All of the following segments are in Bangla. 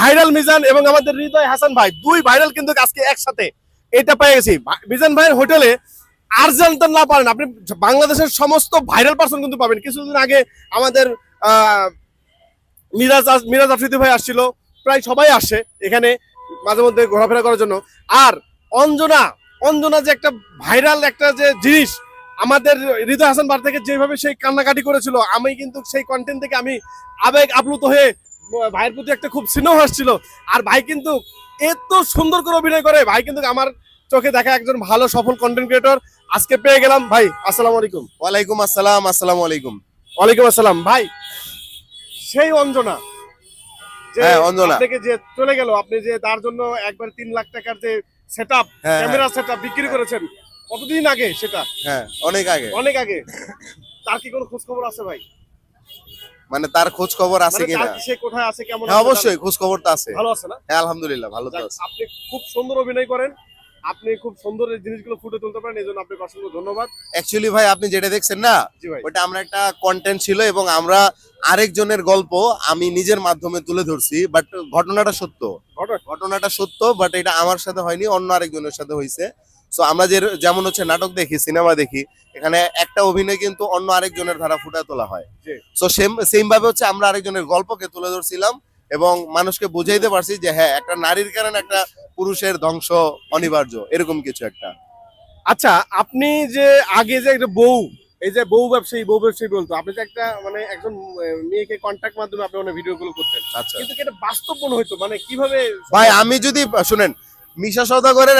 ভাইরাল মিজান এবং আমাদের হৃদয় হাসান ভাই, দুই ভাইরাল কিন্তু আজকে একসাথে এটা পেয়ে গেছি। মিজান ভাইয়ের হোটেলে আর জানতে না পারেন, আপনি বাংলাদেশের সমস্ত ভাইরাল পার্সন কিন্তু পাবেন। কিছুদিন আগে আমাদের মিরাজ আফ্রিদি ভাই আসছিল, প্রায় সবাই আসে এখানে মাঝে মধ্যে ঘোরাফেরা করার জন্য। আর অঞ্জনা অঞ্জনা যে একটা ভাইরাল একটা যে জিনিস, আমাদের হৃদয় হাসান বার থেকে যেভাবে সেই কান্নাকাটি করেছিল, আমি কিন্তু সেই কন্টেন্ট থেকে আমি আবেগ আপ্লুত হয়ে ভাইয়ের প্রতি একটা খুব স্নেহ আসছিল। আর ভাই কিন্তু এত সুন্দর করে অভিনয় করে, ভাই কিন্তু আমার চোখে দেখা একজন ভালো সফল কন্টেন্ট ক্রিয়েটর আজকে পেয়ে গেলাম। ভাই আসসালামু আলাইকুম। ওয়ালাইকুম আসসালাম। আসসালামু আলাইকুম। ওয়ালাইকুম আসসালাম। ভাই সেই অঞ্জনা যে হ্যাঁ, অঞ্জনা। আপনাকে যে চলে গেল, আপনি যে তার জন্য একবার 3 লাখ টাকার যে সেটআপ, হ্যাঁ, ক্যামেরা সেটআপ বিক্রি করেছেন, কতদিন আগে সেটা? হ্যাঁ, অনেক আগে। অনেক আগে। তার কি কোনো খোঁজ খবর আছে ভাই? মানে তার খোঁজ খবর আছে মানে কিনা? সে কোথায় আছে, কেমন হ্যাঁ, আছে? অবশ্যই খোঁজ খবর তো আছে। ভালো আছে না? হ্যাঁ, আলহামদুলিল্লাহ ভালো তো যাক, আছে। আপনি খুব সুন্দর অভিনয় করেন, আপনি খুব সুন্দর এই জিনিসগুলো ফুটে তুলতে পারেন, এই জন্য আপনাকে অসংখ্য ধন্যবাদ। অ্যাকচুয়ালি ভাই আপনি যেটা দেখছেন না, জি ভাই। ওটা আমরা একটা কন্টেন্ট ছিল এবং আমরা আরেকজনের গল্প আমি নিজের মাধ্যমে তুলে ধরছি, বাট ঘটনাটা সত্য। ঘটনাটা সত্য, বাট এটা আমার সাথে হয়নি, অন্য আরেকজনের সাথে হয়েছে। সো আমরা যেমন হচ্ছে নাটক দেখি, সিনেমা দেখি, এখানে একটা অভিনয় কিন্তু অন্য আরেকজনের ধারা ফুটে তোলা হয়। জি। সো সেম ভাবে হচ্ছে আমরা আরেকজনের গল্পকে তুলে ধরছিলাম এবং মানুষকে বুঝাইতে পারছি যে হ্যাঁ, একটা নারীর কারণে একটা পুরুষের ধ্বংস অনিবার্য, এরকম কিছু একটা। আচ্ছা, আপনি যে আগে যে একটা বউ, এই যে বউ ব্যবসায়ী বলতো, আপনি যে একটা মানে একজন মেয়েকে কন্টাক্ট মাধ্যমে আপনি অনেক ভিডিওগুলো করতেন, আচ্ছা কিন্তু কি এটা বাস্তব মনে হইতো? মানে কিভাবে? ভাই, আমি যদি শুনেন, মিশা সওদাগরের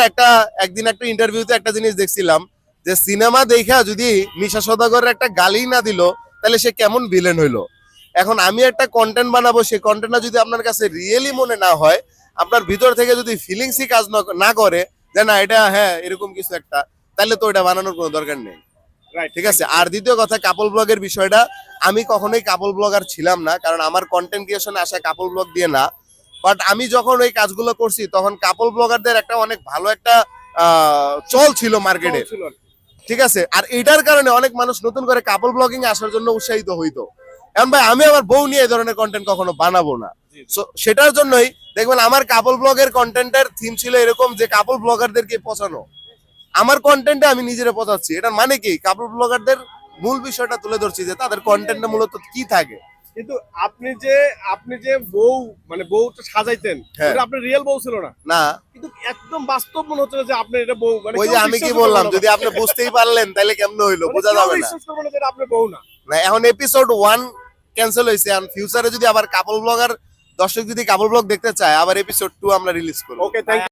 একদিন একটা ইন্টারভিউতে একটা জিনিস দেখছিলাম যে সিনেমা দেখা যদি মিশা সওদাগরের একটা গালি না দিল, তাহলে সে কেমন ভিলেন হইলো। এখন আমি একটা কন্টেন্ট বানাবো, সেই কন্টেন্টটা যদি আপনার কাছে রিয়েলি মনে না হয়, আপনার ভিতর থেকে যদি ফিলিংসই কাজ না করে যে না এটা হ্যাঁ এরকম কিছু একটা, তাহলে তো এটা বানানোর কোনো দরকার নেই। রাইট, ঠিক আছে। আর দ্বিতীয় কথা, কাপল ব্লগের বিষয়টা, আমি কখনোই কাপল ব্লগার ছিলাম না, কারণ আমার কন্টেন্ট ক্রিয়েশনে আসা কাপল ব্লগ দিয়ে না। বাট আমি যখন ওই কাজগুলো করছি, তখন কাপল ব্লগারদের একটা অনেক ভালো একটা চল ছিল মার্কেটে। ঠিক আছে। আর এটার কারণে অনেক মানুষ নতুন করে কাপল ব্লগিং এ আসার জন্য উৎসাহিত হইতো। এখন ভাই আমি আমার বউ নিয়ে এই ধরনের কন্টেন্ট কখনো বানাবো না। সো সেটার জন্যই দেখবেন আমার কাপল ব্লগের কন্টেন্টের থিম ছিল এরকম যে কাপল ব্লগারদেরকে পচানো। আমার কন্টেন্টে আমি নিজেরে পচাচ্ছি, এটার মানে কি? কাপল ব্লগারদের মূল বিষয়টা তুলে ধরছি যে তাদের কন্টেন্টে মূলত কি থাকে। কিন্তু আপনি যে বউ মানে বউটা সাজাইতেন, হ্যাঁ। এটা আপনার রিয়েল বউ ছিল না, না, কিন্তু একদম বাস্তব মনে হচ্ছে যে আপনি এটা বউ। মানে ওই যে কেউ আমি কি বিশ্বাস বললাম, করবে না। যদি আপনি বুঝতেই পারলেন তাহলে কেমন হইলো, মানে বোঝা কেউ যাবে না। বিশ্বাস করবে না যে এটা আপনার বউ না। না, এখন এপিসোড 1 ক্যান্সেল হয়েছে, আর ফিউচারে যদি আবার কাপল ব্লগার দর্শক যদি কাপল ব্লগ দেখতে চায়, আবার এপিসোড 2 আমরা রিলিজ করব। ওকে, থ্যাংক